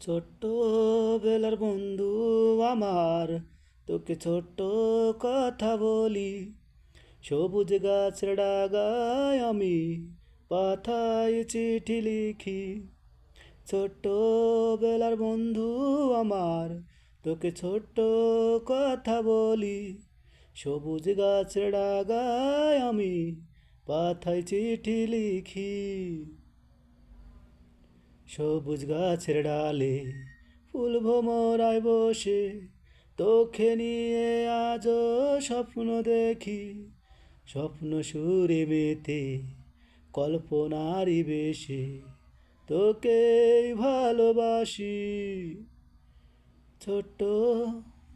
ছোট্ট বেলার বন্ধু আমার, তোকে ছোট্ট কথা বলি। সবুজ গাছের ডাগায় আমি পাথায় চিঠি লিখি। ছোট্ট বেলার বন্ধু আমার, তোকে ছোট্ট কথা বলি। সবুজ গাছের ডাগায় আমি পাথায় চিঠি লিখি। সবুজ গাছের ডালে ফুল ভোমরায় বসে তোকে নিয়ে আজও স্বপ্ন দেখি। স্বপ্ন সুরে মেতে কল্পনারই বেশে তোকেই ভালোবাসি। ছোট্ট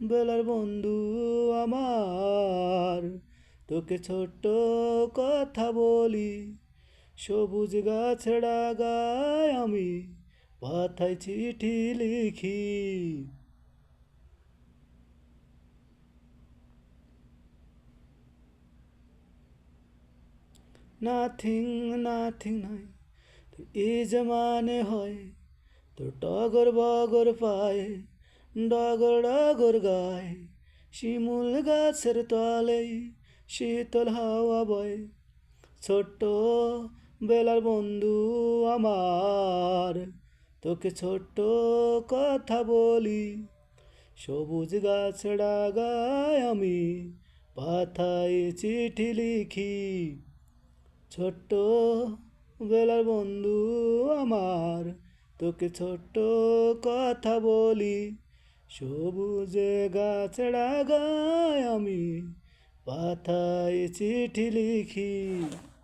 বেলার বন্ধু আমার, তোকে ছোট্ট কথা বলি। সবুজ গাছের ডাগায় আমি পাথায় চিঠি লিখি। নাথিং নাথিং নাই তোর ইজ মানে হয়, তোর টগর বগর পায়ে ডগর ডগর গায়। শিমুল গাছের তলেই শীতল হাওয়া বয়। ছোট্ট বেলার বন্ধু আমার, তোকে ছোট্ট কথা বলি। সবুজ গাছ ডাগায় আমি পাথায় চিঠি লিখি। ছোট্ট বেলার বন্ধু আমার, তোকে ছোট্ট কথা বলি। সবুজ গাছ ডাগায় আমি পাথায় চিঠি লিখি।